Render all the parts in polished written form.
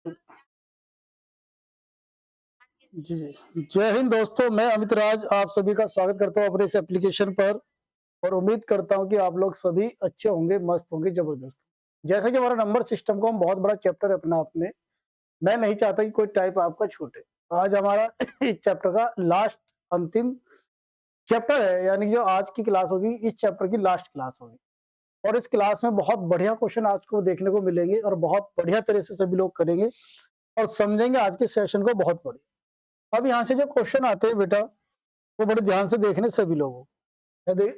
जी, जी। जय हिंद दोस्तों, मैं अमित राज आप सभी का स्वागत करता हूँ अपने इस एप्लीकेशन पर और उम्मीद करता हूँ कि आप लोग सभी अच्छे होंगे, मस्त होंगे, ज़बरदस्त। जैसे कि हमारा नंबर सिस्टम का हम बहुत बड़ा चैप्टर है अपना आपने, मैं नहीं चाहता कि कोई टाइप आपका छूटे। आज हमारा इस चैप्टर का लास्ट अंतिम चैप्टर है, यानी जो आज की क्लास होगी, इस चैप्टर की लास्ट क्लास होगी और इस क्लास में बहुत बढ़िया क्वेश्चन आपको देखने को मिलेंगे और बहुत बढ़िया तरह से सभी लोग करेंगे और समझेंगे आज के सेशन को बहुत बढ़िया। अब यहाँ से जो क्वेश्चन आते हैं बेटा, वो बड़े ध्यान से देखने सभी लोगों को।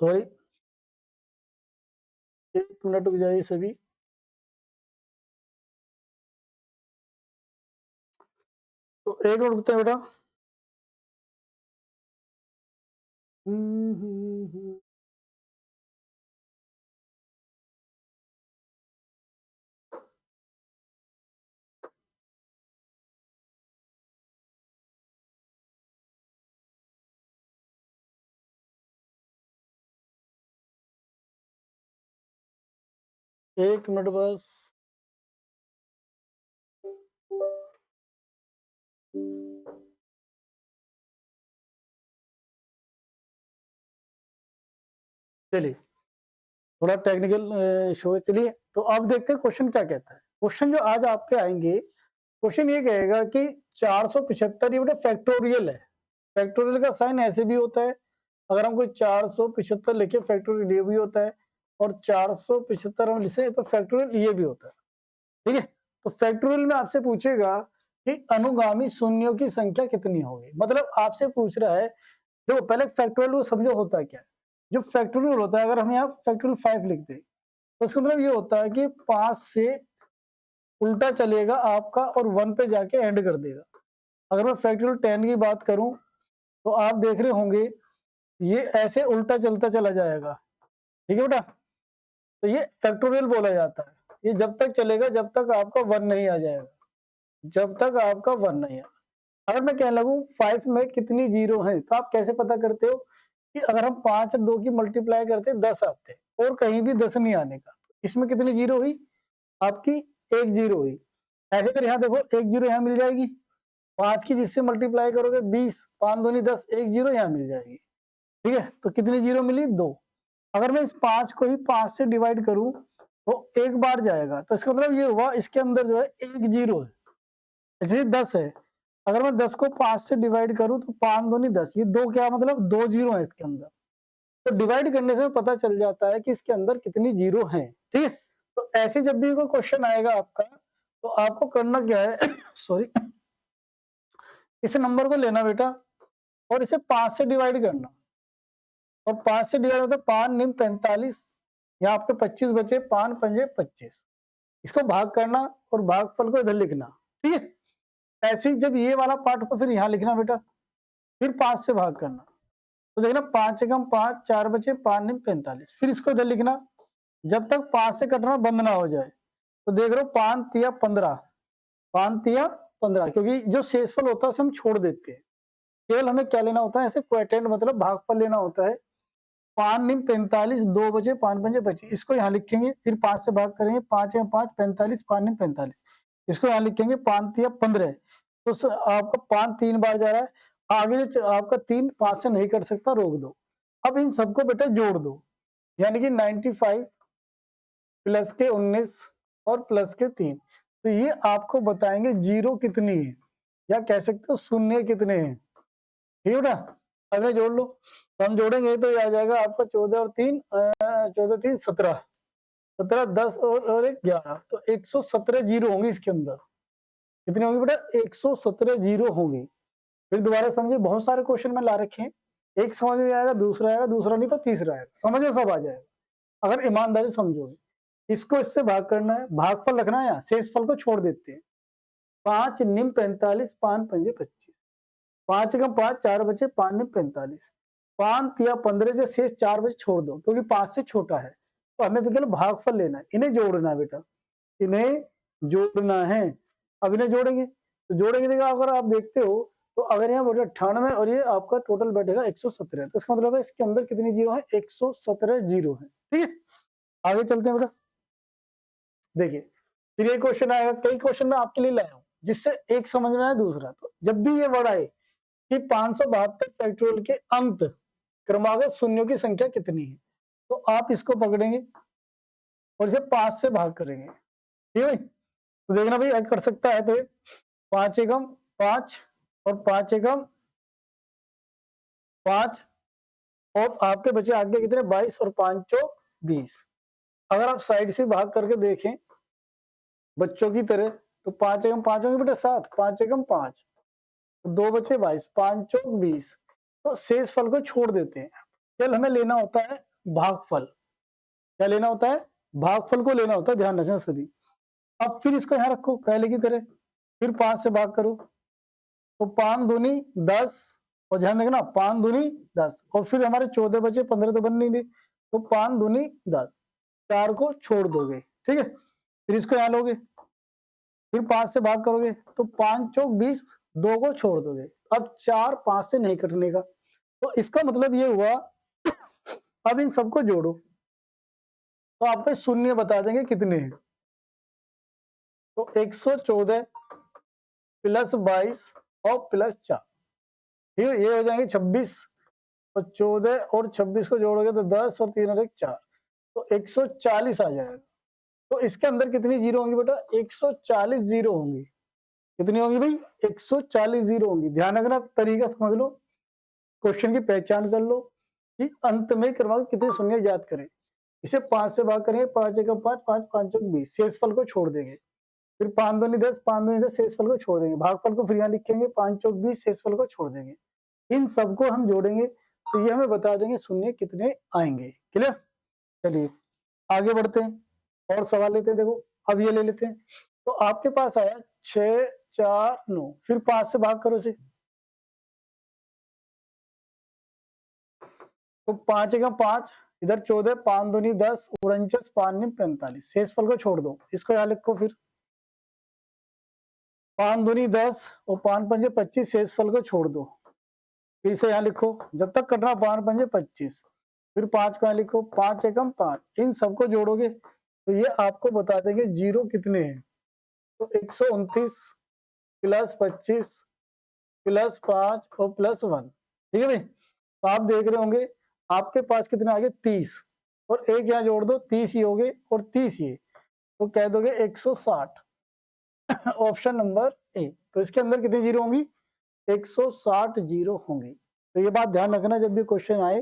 सॉरी, 1 मिनट रुक जाइए सभी। तो 1 मिनट रुकते हैं बेटा। हम्म। 1 मिनट बस। चलिए, थोड़ा टेक्निकल इशू है। चलिए, तो अब देखते हैं क्वेश्चन क्या कहता है। क्वेश्चन जो आज आपके आएंगे, क्वेश्चन ये कहेगा कि 475 ये बेटा फैक्टोरियल है। फैक्टोरियल का साइन ऐसे भी होता है, अगर हम कोई 475 लिखे फैक्टोरियल ये भी होता है, और 475 हम लिखे तो फैक्टोरियल ये भी होता है। ठीक है, तो फैक्टोरियल में आपसे पूछेगा कि अनुगामी शून्यों की संख्या कितनी होगी। मतलब आपसे पूछ रहा है, देखो पहले फैक्टोरियल को समझो होता है क्या है। जो फैक्टोरियल होता है, अगर हम यहाँ फैक्टोरियल 5 लिख दें तो इसका मतलब ये होता है कि 5 से उल्टा चलेगा आपका और 1 पे जाके एंड कर देगा। अगर मैं फैक्टोरियल 10 की बात करूं तो आप देख रहे होंगे ये ऐसे उल्टा चलता चला जाएगा। ठीक है बेटा, तो ये फैक्टोरियल बोला जाता है। ये जब तक चलेगा जब तक आपका 1 नहीं आ जाएगा, जब तक आपका 1 नहीं आ। अगर मैं कहने लगूं 5 में कितनी जीरो है, तो आप कैसे पता करते हो कि अगर हम 5 और 2 की मल्टीप्लाई करते 10 आते और कहीं भी 10 नहीं आने का। इसमें कितनी जीरो हुई आपकी? 1 जीरो हुई। ऐसे कर यहाँ देखो 1 जीरो यहाँ मिल जाएगी, 5 की जिससे मल्टीप्लाई करोगे 20, 5 दूनी 10, 1 जीरो यहाँ मिल जाएगी। ठीक है, तो कितनी जीरो मिली? 2। अगर मैं इस 5 को ही 5 से डिवाइड करूं तो एक बार जाएगा, तो इसका मतलब ये हुआ इसके अंदर जो है 1 जीरो है, इसलिए 10 है। अगर मैं 10 को 5 से डिवाइड करूं तो 5 दूनी 10, ये 2 क्या मतलब 2 जीरो है इसके अंदर। तो डिवाइड करने से पता चल जाता है कि इसके अंदर कितनी जीरो है। ठीक है, तो ऐसे जब भी कोई क्वेश्चन आएगा आपका, तो आपको करना क्या है सॉरी, इस नंबर को लेना बेटा और इसे 5 से डिवाइड करना, और 5 से डिवाइड होता है 5 निम 45, यहाँ आपके 25 बचे, 5 पंजे 25, इसको भाग करना और भागफल को इधर लिखना। ठीक है, ऐसे ही जब ये वाला पार्ट को फिर यहाँ लिखना बेटा, फिर 5 से भाग करना, तो देखना 5 एकम 5, 4 बचे, 5 निम 45, फिर इसको इधर लिखना जब तक 5 से कटना बंद ना हो जाए। तो देख रहे हो 5 तिया 15, 5 तिया 15, क्योंकि जो शेषफल होता है उसे हम छोड़ देते हैं। केवल हमें क्या लेना होता है, ऐसे क्वोटिएंट मतलब भागफल लेना होता है। 5 निम 45, 2 बचे, 5 पंजे 25, इसको यहाँ लिखेंगे, फिर 5 से भाग करेंगे, 5 या 5 45, 5 निम 45, इसको यहाँ लिखेंगे, 5 तिया 15, तो आपका 5 3 बार जा रहा है, आगे जो आपका 3 5 से नहीं कट सकता, रोक दो। अब इन सबको बेटा जोड़ दो, यानी कि 95 प्लस के 19 और प्लस के 3, तो ये आपको बताएंगे जीरो कितनी है, या कह सकते हो शून्य कितने हैं। ठीक है बेटा, अगले जोड़ लो, तो हम जोड़ेंगे तो ये आ जाएगा आपका 14 और 3, 14 3 17, 17 10 और 1 11, तो 117 जीरो होंगी इसके अंदर। कितनी होंगी बेटा? 117 जीरो होंगी। फिर दोबारा समझिए, बहुत सारे क्वेश्चन में ला रखे हैं, एक समझ में आएगा, दूसरा नहीं तो तीसरा आएगा, समझो सब आ जाएगा अगर ईमानदारी समझोगे। इसको इससे भाग करना है, भागफल रखना है, शेषफल को छोड़ देते हैं। 5 निम 45, 5 पंजे 25, 5 का 5, 4 बचे, 5 निम 45, 5 या 15 से शेष 4 बचे छोड़ दो, क्योंकि 5 से छोटा है, तो हमें केवल भागफल लेना है, इन्हें जोड़ना है बेटा, इन्हें जोड़ना है। अब इन्हें जोड़ेंगे, तो जोड़ेंगे देखा, अगर आप देखते हो तो अगर यहाँ बोले 98 और ये आपका टोटल बैठेगा 117, तो इसका मतलब है इसके अंदर कितनी जीरो है? 117 जीरो है। ठीक है, आगे चलते हैं बेटा। देखिए फिर ये क्वेश्चन आएगा, कई क्वेश्चन मैं आपके लिए लाया हूँ जिससे एक समझ में आए दूसरा। तो जब भी ये वर्ड आए कि 572 फैक्टोरियल के अंत क्रमागत शून्यों की संख्या कितनी है, तो आप इसको पकड़ेंगे और इसे 5 से भाग करेंगे। ठीक है, तो देखना भाई कर सकता है तो 5 एकम 5 और 5 एकम 5 और आपके बचे आगे कितने 22 और 5 चौक 20। अगर आप साइड से भाग करके देखें बच्चों की तरह तो 5 एकम 5 होंगे बेटा 7, 5 एकम 5, 2 बचे 22, 5 चौक 20। तो शेष फल को छोड़ देते हैं। केवल हमें लेना होता है भागफल। क्या लेना होता है? भागफल को लेना होता है, ध्यान रखना सभी। अब फिर इसको यहाँ रखो पहले की तरह, फिर 5 से भाग करो तो 5 दूनी 10 और ध्यान रखना 5 दूनी 10 और फिर हमारे 14 बचे 15 तो बन नहीं रहे तो 5 दूनी 10, 4 को छोड़ दोगे। ठीक है, फिर इसको यहाँ लोगे, फिर 5 से भाग करोगे तो 5 चौक 20, 2 को छोड़ दोगे। अब 4 5 से नहीं कटने का, तो इसका मतलब ये हुआ अब इन सबको जोड़ो तो आपको शून्य बता देंगे कितने हैं। तो 114 प्लस 22 और प्लस 4, ठीक है, ये हो जाएंगे 26 और 14 और 26 को जोड़ोगे तो 10 और 3 और 1 4, तो 140 आ जाएगा। तो इसके अंदर कितनी जीरो होंगी बेटा? 140 जीरो होंगी। कितनी होंगी भाई? 140 जीरो होंगी। ध्यान रखना, तरीका समझ लो, क्वेश्चन की पहचान कर लो कि अंत में क्रमांक कितने शून्य याद करें। इसे 5 से भाग करेंगे, 5 एकम 5, 5 5 20, शेषफल को छोड़ देंगे। फिर 5 दूनी 10, 5 दूनी 10, शेषफल को छोड़ देंगे। भागफल को फिर यहाँ लिखेंगे, 5 चौक 20, शेषफल को छोड़ देंगे। इन सबको हम जोड़ेंगे तो ये हमें बता देंगे शून्य कितने आएंगे। क्लियर? चलिए आगे बढ़ते हैं और सवाल लेते हैं। देखो अब ये ले लेते हैं। तो आपके पास आया 6 4 9, फिर 5 से भाग करो इसे तो 5 एकम 5, इधर 14, 5 दूनी 10, 49, 5 नीम 45, शेषफल को छोड़ दो। इसको यहाँ लिखो, फिर 5 दूनी 10 और 5 पंजे 25, शेषफल को छोड़ दो। फिर से यहाँ लिखो, जब तक करना 5 पंजे 25, फिर 5 को यहाँ लिखो, 5 एकम 5। इन सबको जोड़ोगे तो ये आपको बता देंगे जीरो कितने हैं। तो 129 प्लस 25 प्लस 5 और प्लस 1। ठीक है भाई, तो आप देख रहे होंगे आपके पास कितने आगे 30 और एक यहाँ जोड़ दो 30 ही हो गए और 30 ये, तो कह दोगे 160। Option number A. तो इसके अंदर कितनी जीरो होंगी? 160 जीरो होंगी। तो ये बात ध्यान रखना, जब भी क्वेश्चन आए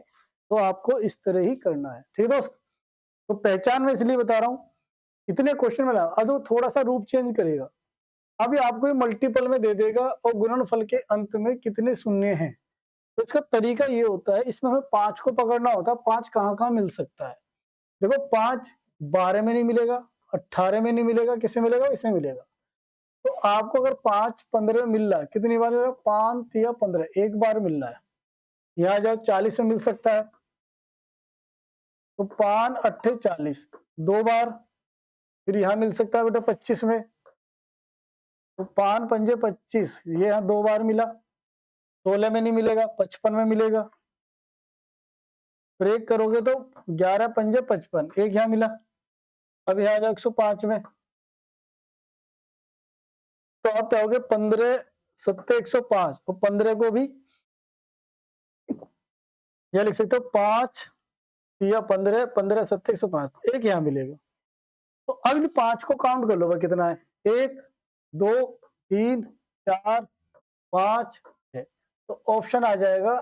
तो आपको इस तरह ही करना है। ठीक है दोस्त, तो पहचान में इसलिए बता रहा हूँ इतने क्वेश्चन में अब थोड़ा सा रूप चेंज करेगा। अभी आपको मल्टीपल में दे देगा और गुणनफल के अंत में कितने शून्य हैं। तो इसका तरीका ये होता है, इसमें हमें 5 को पकड़ना होता है। 5 कहाँ कहाँ मिल सकता है? देखो 5 12 में नहीं मिलेगा, 18 में नहीं मिलेगा, किसमें मिलेगा? इसमें मिलेगा। तो आपको अगर 5 15 में मिल रहा है, कितनी बार मिल रहा है? 5 या 15, एक बार मिल रहा है। यहाँ जाओ 40 में मिल सकता है, तो 5 8 40, 2 बार। फिर यहाँ मिल सकता है बेटा 25 में, तो 5 पंजे 25, ये यहाँ 2 बार मिला। 16 में नहीं मिलेगा, 55 में मिलेगा। ब्रेक करोगे तो 11 पंजे 55, एक यहाँ मिला। अब यहाँ आ जाओ 105 में, तो आप क्या हो गए 15 7 105 और 15 को भी यह लिख सकते हो 5 या 15 15 7 105, एक यहाँ मिलेगा। तो अब इन 5 को काउंट कर लो भाई कितना है? 1 2 3 4 5 6, तो ऑप्शन आ जाएगा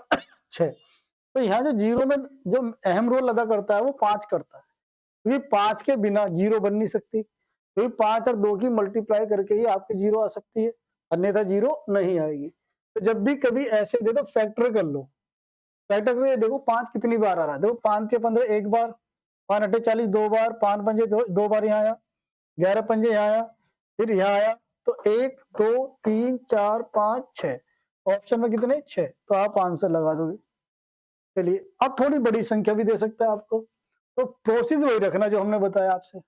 6। तो यहाँ जो जीरो में जो अहम रोल अदा करता है वो 5 करता है, क्योंकि 5 के बिना जीरो बन नहीं सकती। क्योंकि 5 और 2 की मल्टीप्लाई करके ही आपकी जीरो आ सकती है, अन्यथा जीरो नहीं आएगी। तो जब भी कभी ऐसे दे दो फैक्टर कर लो। फैक्टर करके देखो 5 कितनी बार आ रहा है। देखो 5 के 15 एक बार, 5 8 40 2 बार, 5 पंजे 2 बार यहाँ आया, 11 पंजे यहाँ आया, फिर यहाँ आया। तो 1 2 3 4 5 6, ऑप्शन में कितने? 6। तो आप आंसर लगा दोगे। चलिए अब थोड़ी बड़ी संख्या भी दे सकता है आपको, तो प्रोसेस वही रखना जो हमने बताया आपसे।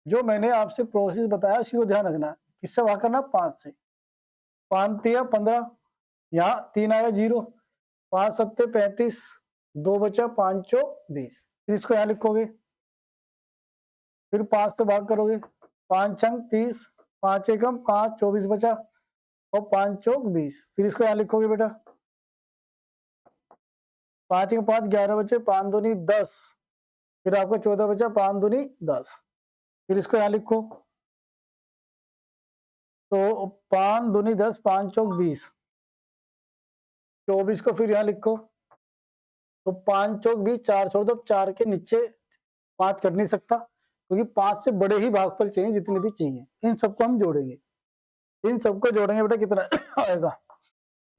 जो मैंने आपसे प्रोसेस बताया उसी को ध्यान रखना है। किससे भाग करना? 5 से। 5 3 15, यहाँ 3 आएगा जीरो, 5 7 35, 2 बचा, 5 चौक 20। फिर इसको यहाँ लिखोगे, फिर 5 से भाग करोगे, 5 छंग 30, 5 एकम 5, 24 बचा और 5 चौक 20। फिर इसको यहाँ लिखोगे बेटा, 5 एकम 5, 11 बचे, 5 दूनी 10, फिर आपका 14 बचा, 5 दूनी 10। फिर इसको यहाँ लिखो, तो 5 दूनी 10, 5 चौक 20, 24 को फिर यहाँ लिखो, तो 5 चौक 20, 4 छोड़ दो, 4 के नीचे 5 कट नहीं सकता, क्योंकि 5 से बड़े ही भागफल चाहिए जितने भी चाहिए। इन सबको हम जोड़ेंगे, इन सबको जोड़ेंगे बेटा, कितना आएगा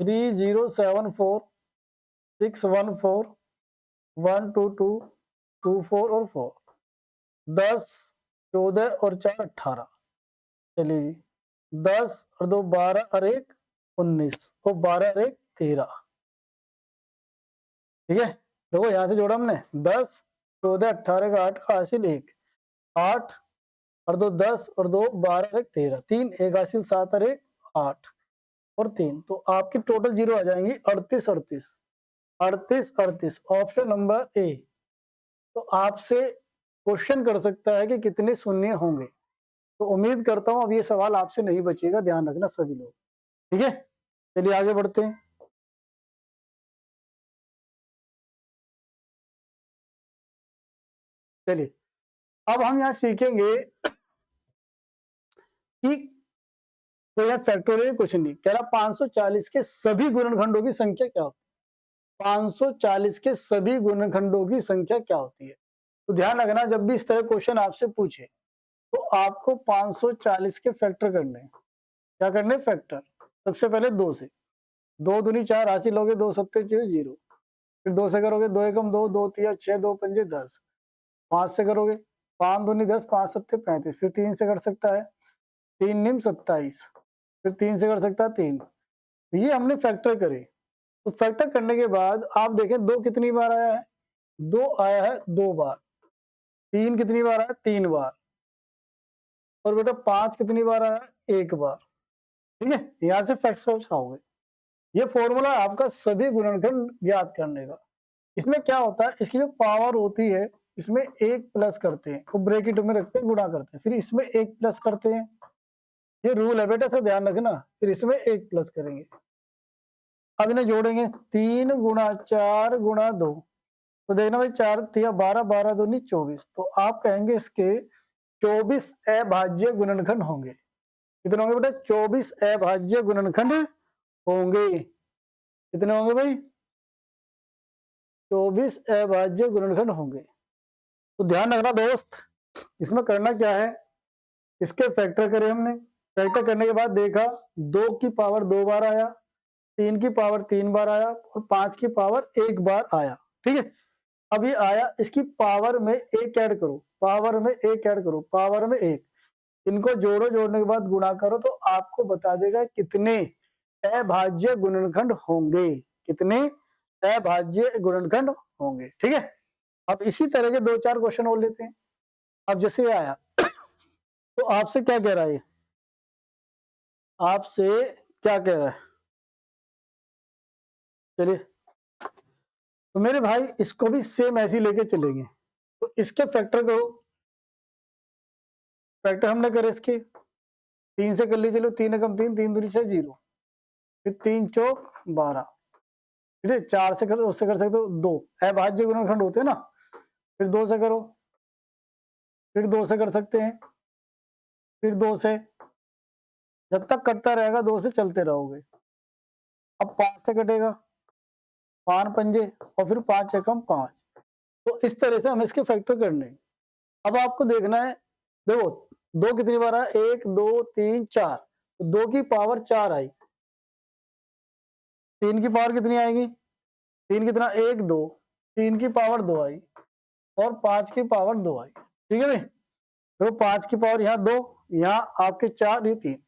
3074 614 122 24 और 4, 10 14 और 4 18। चलिए जी, 10 और 2 12 और 1 19 और 12 और 1 13। ठीक है, देखो यहां से जोड़ा हमने 10 14 18 का 8 का हासिल 1, 8 और 2 10 और 2 12 और 1 13, 3 1 हासिल 7 और 1 8 और 3, तो आपकी टोटल जीरो आ जाएंगी 38 38 38 38। Option number A. तो आपसे क्वेश्चन कर सकता है कि कितने शून्य होंगे, तो उम्मीद करता हूं अब ये सवाल आपसे नहीं बचेगा, ध्यान रखना सभी लोग। ठीक है, चलिए आगे बढ़ते हैं। चलिए अब हम यहाँ सीखेंगे कि तो यह फैक्टोरियल क्वेश्चन नहीं कह रहा, 540 के सभी गुणनखंडों की संख्या क्या होती है, 540 के सभी गुणनखंडों की संख्या क्या होती है। तो ध्यान रखना, जब भी इस तरह क्वेश्चन आपसे पूछे तो आपको 540 के फैक्टर करने हैं। क्या करने, फैक्टर। सबसे पहले 2 से, 2 दूनी 4 हासिल होगे, 2 सत्ते 0, फिर 2 से करोगे, 2 एकम 2, 2 तिया 6, 2 पंजे 10, 5 से करोगे, 5 दूनी 10, 5 सत्ते 35, फिर 3 से कर सकता है, 3 निम 27, फिर 3 से कर सकता है 3। ये हमने फैक्टर करे। तो फैक्टर करने के बाद आप देखें 2 कितनी बार आया है, 2 आया है 2 बार, 3 कितनी बार आया, 3 बार, और बेटा 5 कितनी बार आया, 1 बार। ठीक है, यहां से फैक्ट्स आओगे। ये फॉर्मूला आपका सभी गुणनखंड ज्ञात करने का। इसमें क्या होता है, इसकी जो पावर होती है इसमें 1 प्लस करते हैं, वो ब्रैकेट में रखते हैं, गुणा करते हैं, फिर इसमें 1 प्लस करते हैं। ये रूल है बेटा, तो ध्यान रखना। फिर इसमें 1 प्लस करेंगे। अब इन्हें जोड़ेंगे, 3 गुणा 4 गुणा 2, तो देखना भाई 4 तिया 12, 12 दूनी 24, तो आप कहेंगे इसके 24 अभाज्य गुणनखंड होंगे। कितने होंगे बेटा, 24 अभाज्य गुणनखंड होंगे। कितने होंगे भाई, 24 अभाज्य गुणनखंड होंगे। तो ध्यान रखना दोस्त, इसमें करना क्या है, इसके फैक्टर करे हमने, फैक्टर करने के बाद देखा 2 की पावर 2 बार आया, 3 की पावर 3 बार आया और 5 की पावर 1 बार आया। ठीक है, अब ये आया, इसकी पावर में 1 ऐड करो, पावर में 1 ऐड करो, पावर में 1, इनको जोड़ो, जोड़ने के बाद गुणा करो, तो आपको बता देगा कितने अभाज्य गुणनखंड होंगे, कितने अभाज्य गुणनखंड होंगे। ठीक है, अब इसी तरह के 2-4 क्वेश्चन और लेते हैं। अब जैसे आया तो आपसे क्या कह रहा है, आपसे क्या कह रहा है, चलिए तो मेरे भाई इसको भी सेम ऐसे ही लेके चलेंगे। तो इसके फैक्टर करो, फैक्टर हमने करे इसके 3 से कर ली, चलो 3 एकम 3, 3 दूनी 6 0, फिर 3 चौक 12, ठीक है, 4 से करो, उससे कर सकते हो 2, अभाज्य गुणनखंड होते हैं ना, फिर 2 से करो, फिर 2 से कर सकते हैं, फिर 2 से, जब तक कटता रहेगा 2 से चलते रहोगे। अब 5 से कटेगा, 5 पंजे और फिर 5 एकम 5, तो इस तरह से हमें इसके फैक्टर करने हैं। अब आपको देखना है, देखो 2 कितनी बार आया, 1 2 3 4, तो 2 की पावर 4 आई, 3 की पावर कितनी आएगी, 3 कितना 1 2, 3 की पावर 2 आई और 5 की पावर 2 आई। ठीक है भाई, तो 5 की पावर यहाँ 2, यहाँ आपके 4, ये 3।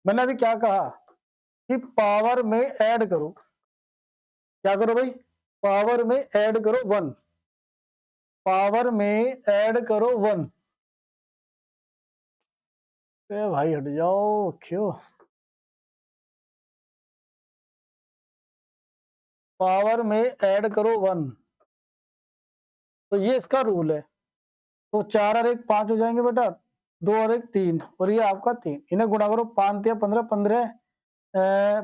मैंने अभी क्या कहा कि पावर में ऐड करो, क्या करो भाई, पावर में ऐड करो 1, पावर में ऐड करो 1। भाई हट जाओ, क्यों, पावर में ऐड करो 1, तो ये इसका रूल है। तो 4 और 1 5 हो जाएंगे बेटा, 2 और 1 3 और ये आपका 3, इन्हें गुणा करो 5 तिया 15, 15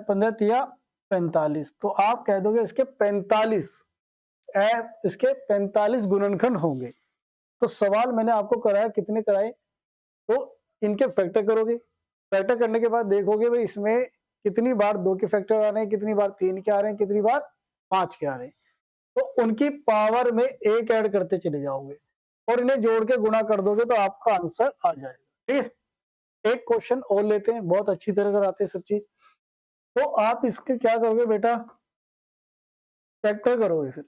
15 तिया 45, तो आप कह दोगे इसके 45 इसके 45 गुणनखंड होंगे। तो सवाल मैंने आपको कराया, कितने कराए, तो इनके फैक्टर करोगे, फैक्टर करने के बाद देखोगे भाई इसमें कितनी बार 2 के फैक्टर आ रहे हैं, कितनी बार 3 के आ रहे हैं, कितनी बार 5 के आ रहे हैं, तो उनकी पावर में 1 ऐड करते चले जाओगे और इन्हें जोड़ के गुणा कर दोगे तो आपका आंसर आ जाएगा। ठीक है, एक क्वेश्चन और लेते हैं, बहुत अच्छी तरह कराते हैं सब चीज। तो आप इसके क्या करोगे बेटा, फैक्टर करोगे, फिर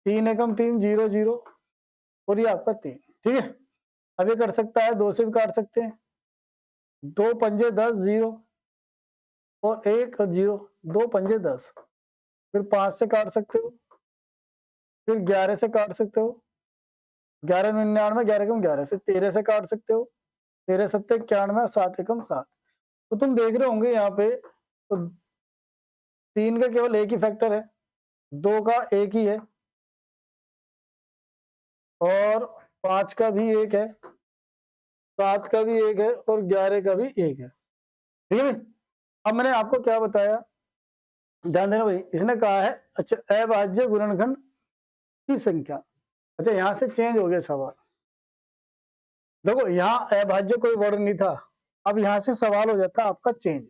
3 एकम 3 0 0 और ये आपका 3। ठीक है, अब ये कर सकता है 2 से भी काट सकते हैं, 2 पंजे 10 0 और 1 और 0, 2 पंजे 10, फिर 5 से काट सकते हो, फिर 11 से काट सकते हो, 11 99, 11 एकम 11, फिर 13 से काट सकते हो, 13 सत्ते 91, 7 एकम 7। तो तुम देख रहे होंगे यहाँ पे, तो 3 का केवल एक ही फैक्टर है, 2 का एक ही है और 5 का भी एक है, 7 का भी एक है और 11 का भी एक है। ठीक है, अब मैंने आपको क्या बताया, ध्यान देना भाई, इसने कहा है अच्छा अभाज्य गुणनखंड की संख्या। अच्छा यहां से चेंज हो गया सवाल, देखो यहाँ अभाज्य कोई वर्ड नहीं था, अब यहां से सवाल हो जाता आपका चेंज।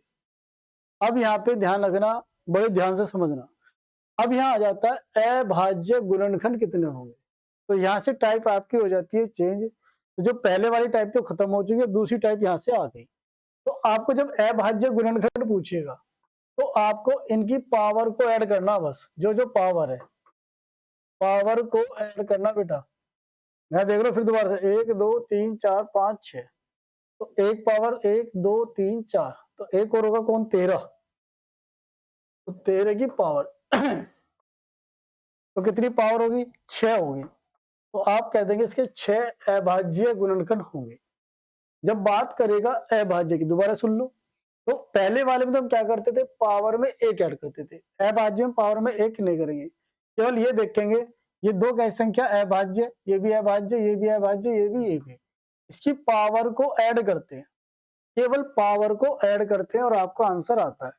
अब यहाँ पे ध्यान रखना, बड़े ध्यान से समझना, अब यहाँ आ जाता है अभाज्य गुणनखंड कितने होंगे, तो यहाँ से टाइप आपकी हो जाती है चेंज। तो जो पहले वाली टाइप तो खत्म हो चुकी है, दूसरी टाइप यहाँ से आ गई। तो आपको जब अभाज्य गुणनखंड पूछेगा तो आपको इनकी पावर को ऐड करना, बस जो जो पावर है पावर को ऐड करना बेटा। मैं देख रहा हूँ फिर दोबारा से 1 2 3 4 5 6, तो एक पावर 1 2 3 4, तो एक और होगा कौन, 13, तो 13 की पावर तो कितनी पावर होगी, 6 होगी। तो आप कह देंगे इसके 6 अभाज्य गुणनखंड होंगे। जब बात करेगा अभाज्य की, दोबारा सुन लो, तो पहले वाले में तो हम क्या करते थे, पावर में 1 ऐड करते थे, अभाज्य में पावर में 1 नहीं करेंगे, केवल ये देखेंगे ये 2 कैसी संख्या अभाज्य, ये भी अभाज्य, ये भी अभाज्य, ये भी, इसकी पावर को ऐड करते हैं, केवल पावर को ऐड करते हैं और आपका आंसर आता है।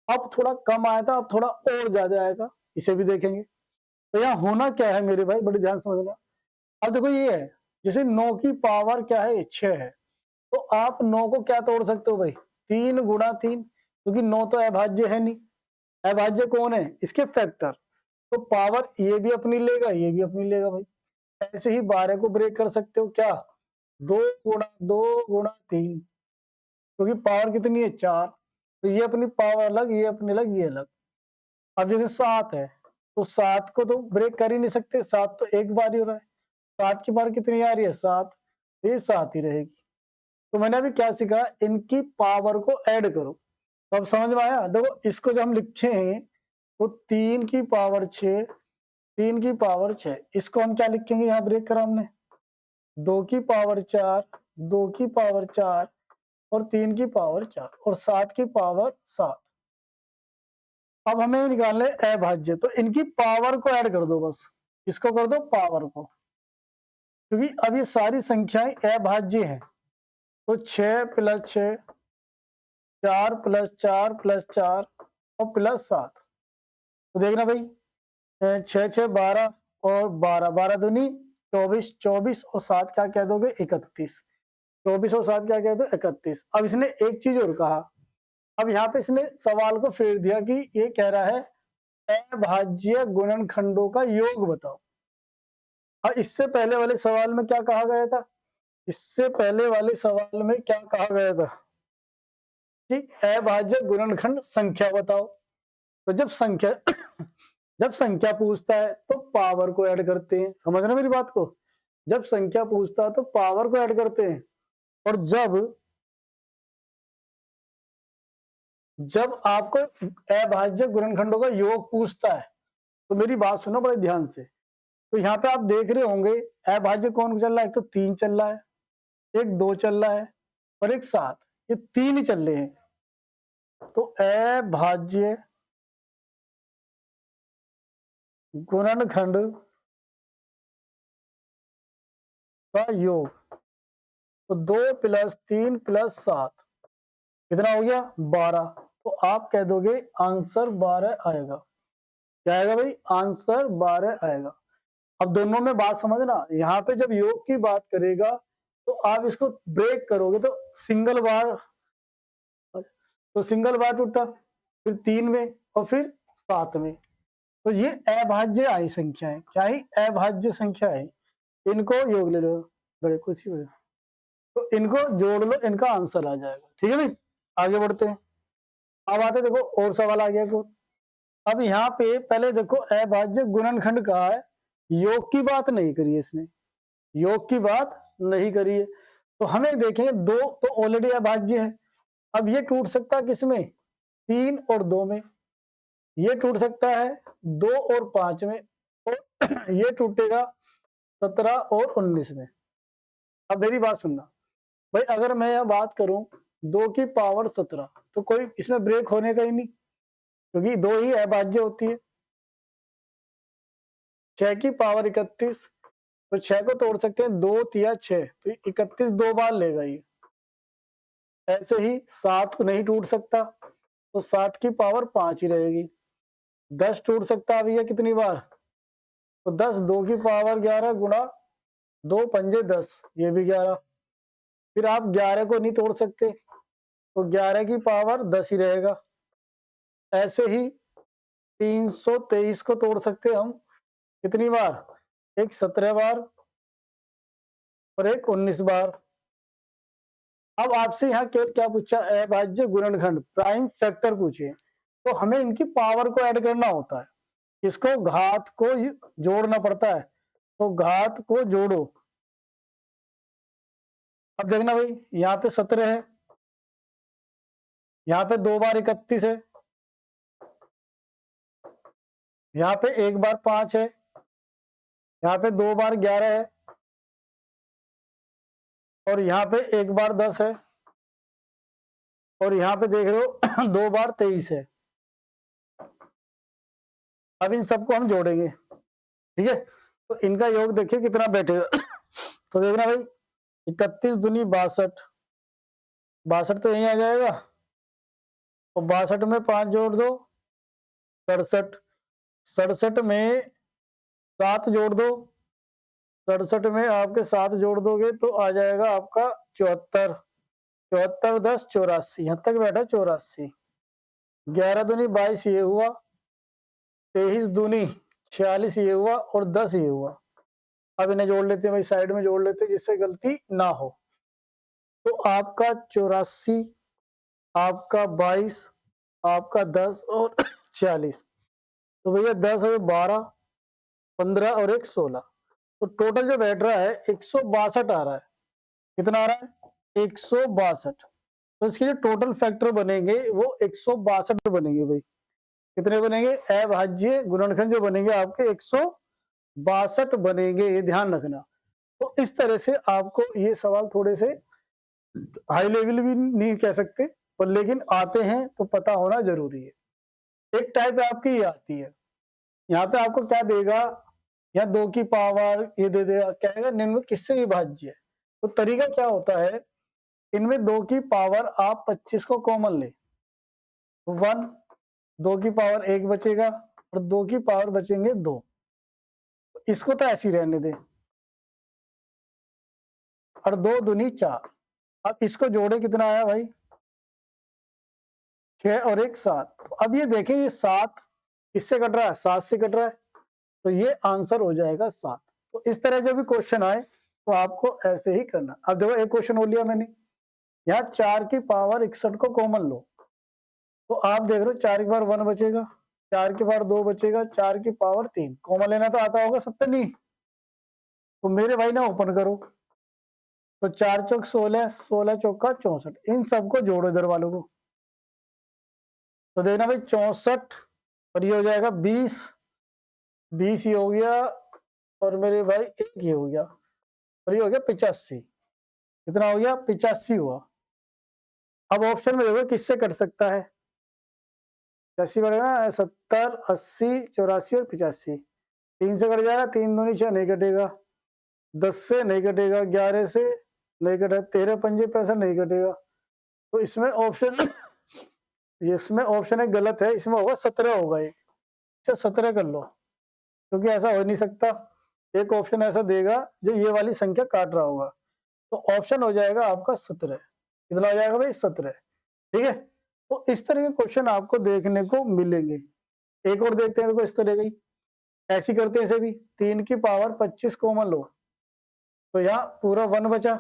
अब थोड़ा कम आया था, अब थोड़ा और ज्यादा आएगा, इसे भी देखेंगे। तो यहाँ होना क्या है मेरे भाई, बड़े ध्यान समझना। अब देखो ये है, जैसे 9 की पावर क्या है, 6 है, तो आप 9 को क्या तोड़ सकते हो भाई, 3 गुणा 3, क्योंकि 9 तो अभाज्य है नहीं, अभाज्य कौन है, इसके फैक्टर, तो पावर ये भी अपनी लेगा, ये भी अपनी लेगा भाई। ऐसे ही 12 को ब्रेक कर सकते हो क्या, 2 गुणा 2 गुणा 3, क्योंकि पावर कितनी है 4, तो ये अपनी पावर अलग, ये अपनी अलग, ये अलग। अब जैसे 7 है, तो 7 को तो ब्रेक कर ही नहीं सकते, 7 तो एक बार ही हो रहा है, 7 की पावर कितनी आ रही है 7, ये 7 ही रहेगी। तो मैंने अभी क्या सीखा, इनकी पावर को ऐड करो, तो अब समझ में आया। देखो इसको जो हम लिखे हैं तो 3 की पावर 6, 3 की पावर 6, इसको हम क्या लिखेंगे, यहाँ ब्रेक करा हमने, 2 की पावर 4, 2 की पावर 4 और 3 की पावर 4 और 7 की पावर 7। अब हमें निकालने अभाज्य, तो इनकी पावर को ऐड कर दो, बस इसको कर दो पावर को, क्योंकि अब ये सारी संख्याएं अभाज्य हैं। तो 6 + 6, 4 + 4 + 4 और +7, तो देखना भाई 6 6 12 और 12 12 दूनी 24, 24 और 7 क्या कह दोगे 31, 24 और 7 क्या कह दो 31। अब इसने एक चीज और कहा, अब यहाँ पे इसने सवाल को फेर दिया कि ये कह रहा है अभाज्य गुणनखंडों का योग बताओ। और इससे पहले वाले सवाल में क्या कहा गया था, इससे पहले वाले सवाल में क्या कहा गया था कि अभाज्य गुणनखंड संख्या बताओ। तो जब संख्या पूछता है तो पावर को ऐड करते हैं, समझ रहे मेरी बात को, जब संख्या पूछता है तो पावर को ऐड करते हैं, और जब आपको अभाज्य गुणनखंडों का योग पूछता है, तो मेरी बात सुनो बड़े ध्यान से। तो यहाँ पे आप देख रहे होंगे अभाज्य कौन चल रहा है, एक तो 3 चल रहा है, एक 2 चल रहा है और एक 7, ये 3 ही चल रहे हैं। तो अभाज्य गुणनखंड का योग, तो 2 प्लस 3 प्लस 7 कितना हो गया 12। तो आप कह दोगे आंसर 12 आएगा। क्या आएगा भाई आंसर 12 आएगा। अब दोनों में बात समझना, यहाँ पे जब योग की बात करेगा तो आप इसको ब्रेक करोगे तो सिंगल बार टूटा, फिर 3 में और फिर 7 में। तो ये अभाज्य आई संख्या है। क्या है अभाज्य संख्या है। इनको योग ले लो, बड़े खुशी हो, तो इनको जोड़ लो, इनका आंसर आ जाएगा। ठीक है भाई, आगे बढ़ते हैं। अब आते देखो और सवाल आ गया को। अब यहाँ पे पहले देखो अभाज्य गुणनखंड कहा है, योग की बात नहीं करी है इसने, योग की बात नहीं करी है। तो हमें देखेंगे 2 तो ऑलरेडी अभाज्य है। अब ये टूट सकता है किसमें 3 और 2 में, ये टूट सकता है 2 और 5 में, और ये टूटेगा 17 और 19 में। अब मेरी बात सुनना भाई, अगर मैं यह बात करूं 2 की पावर 17 तो कोई इसमें ब्रेक होने का ही नहीं, क्योंकि 2 ही अभाज्य होती है। 6 की पावर 31 तो 6 को तोड़ सकते हैं 2 तिया 6, तो 31 2 बार लेगा ये। ऐसे ही 7 को नहीं टूट सकता तो 7 की पावर 5 ही रहेगी। 10 टूट सकता है भैया कितनी बार, तो 10 2 की पावर 11 गुणा 2 पंजे 10, ये भी 11। फिर आप 11 को नहीं तोड़ सकते तो 11 की पावर 10 ही रहेगा। ऐसे ही 323 को तोड़ सकते हम कितनी बार, एक 17 बार और एक 19 बार। अब आपसे यहाँ क्या पूछा अभाज्य गुणनखंड प्राइम फैक्टर पूछे, तो हमें इनकी पावर को ऐड करना होता है, इसको घात को जोड़ना पड़ता है, तो घात को जोड़ो। अब देखना भाई यहाँ पे 17 है, यहाँ पे 2 बार 31 है, यहाँ पे 1 बार 5 है, यहाँ पे 2 बार 11 है, और यहाँ पे 1 बार 10 है, और यहाँ पे देख रहे हो 2 बार 23 है। अब इन सबको हम जोड़ेंगे, ठीक है, तो इनका योग देखिए कितना बैठेगा। तो देखना भाई 31 दूनी 62, 62 तो यहीं आ जाएगा, और 62 में 5 जोड़ दो 67, 67 में 7 जोड़ दो, 67 में आपके 7 जोड़ दोगे तो आ जाएगा आपका 74, 74 10 84, यहाँ तक बैठा 84। 11 दूनी 22 ये हुआ, 23 दूनी 46 ये हुआ, और 10 ये हुआ। अब इन्हें जोड़ लेते हैं भाई, साइड में जोड़ लेते हैं जिससे गलती ना हो। तो आपका 84, आपका 22, आपका 10 और 46, तो भैया 10 और 12 15 और 1 16, तो टोटल जो बैठ रहा है 162 आ रहा है। कितना आ रहा है 162। तो इसके जो टोटल फैक्टर बनेंगे वो 162 बनेंगे भाई। कितने बनेंगे अभाज्य गुणनखंड जो बनेंगे आपके 162 बनेंगे, ये ध्यान रखना। तो इस तरह से आपको ये सवाल थोड़े से हाई लेवल भी नहीं कह सकते, पर लेकिन आते हैं तो पता होना जरूरी है। एक टाइप आपकी ये आती है, यहाँ पे आपको क्या देगा, या 2 की पावर ये दे देगा, क्या है निम्न में किससे विभाज्य है। तो तरीका क्या होता है, इनमें 2 की पावर आप 25 को कॉमन ले, 1, 2 की पावर 1 बचेगा और 2 की पावर बचेंगे 2, इसको तो ऐसी रहने दे, और 2 दूनी 4। अब इसको जोड़े कितना आया भाई 6 और 1 7। तो अब ये देखें ये 7 किससे कट रहा है 7 से कट रहा है, तो ये आंसर हो जाएगा 7। तो इस तरह जब भी क्वेश्चन आए तो आपको ऐसे ही करना। अब देखो एक क्वेश्चन हो लिया मैंने, यहाँ 4 की पावर 61 को कॉमन लो, तो आप देख रहे हो 4 की पावर 1 बचेगा, 4 की पावर 2 बचेगा, 4 की पावर 3, कॉमन लेना तो आता होगा सब पे नहीं, तो मेरे भाई ना ओपन करो, तो 4 चौक 16, 16 चौका 64, इन सबको जोड़ो इधर वालों को, तो देखना भाई 64 और ये हो जाएगा 20, 20 ये हो गया, और मेरे भाई एक ये हो गया, और ये हो गया 85। कितना हो गया 85 हुआ। अब ऑप्शन में देखो किससे कट सकता है, 85 बढ़ेगा 70 80 84 और 85, 3 से कट जाएगा, 3 दूनी 6 नहीं कटेगा, 10 से नहीं कटेगा, 11 से नहीं कटा, 13 पंजे 65 नहीं कटेगा। तो इसमें ऑप्शन इसमें ऑप्शन एक गलत है, इसमें होगा 17 होगा ये। अच्छा 17 कर लो, क्योंकि ऐसा हो नहीं सकता, एक ऑप्शन ऐसा देगा जो ये वाली संख्या काट रहा होगा। तो ऑप्शन हो जाएगा आपका 17। कितना हो जाएगा भाई? 17। ठीक है, तो इस तरह के क्वेश्चन आपको देखने को मिलेंगे। एक और देखते हैं, देखो इस तरह की ऐसी करते हैं, इसे भी 3 की पावर 25 कॉमन लो, तो यहाँ पूरा 1 बचा,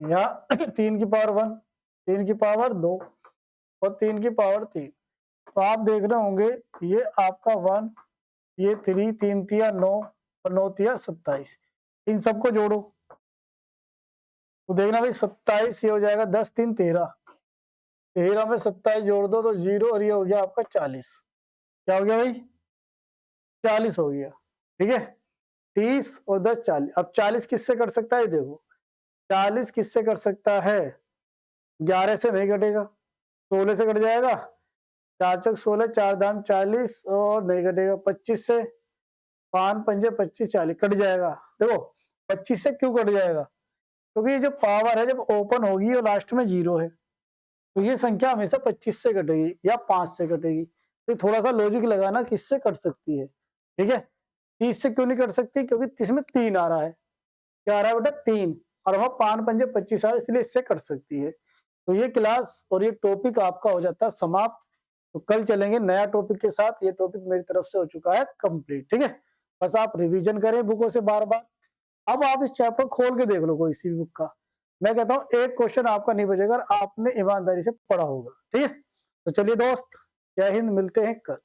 यहाँ 3 की पावर 1, 3 की पावर 2 और 3 की पावर 3। तो आप देख रहे होंगे ये आपका 1, ये 3, 3 तिया 9 और 9 तिया 27, इन सबको जोड़ो तो देखना भाई 27, ये हो जाएगा 10 3 13, 13 में 27 जोड़ दो तो 0 और ये हो गया आपका 40। क्या हो गया भाई? 40 हो गया। ठीक है, 30 और 10 40। अब 40 किससे कट सकता है? देखो 40 किससे कट सकता है? 11 से नहीं कटेगा, 16 से कट जाएगा, 4 चौक 16, 4 दाम 40 और नहीं कटेगा, 25 से, 5 पंजे 25 40 कट जाएगा। देखो 25 से क्यों कट जाएगा? क्योंकि ये जो पावर है जब ओपन होगी और लास्ट में 0 है, तो ये संख्या हमेशा 25 से कटेगी या 5 से कटेगी। तो थोड़ा सा लॉजिक लगाना किससे कट सकती है। ठीक है, 30 से क्यों नहीं कट सकती? क्योंकि इसमें 3 आ रहा है। क्या आ रहा है बेटा? 3, और वहां 5 पंजे 25 आ रहा है, इसलिए इससे कट सकती है। तो ये क्लास और ये टॉपिक आपका हो जाता है समाप्त। तो कल चलेंगे नया टॉपिक के साथ। ये टॉपिक मेरी तरफ से हो चुका है कंप्लीट। ठीक है, बस आप रिवीजन करें बुकों से बार बार। अब आप इस चैप्टर खोल के देख लो कोई सी बुक का, मैं कहता हूँ एक क्वेश्चन आपका नहीं बचेगा, आपने ईमानदारी से पढ़ा होगा। ठीक है, तो चलिए दोस्त, जय हिंद, मिलते हैं कल।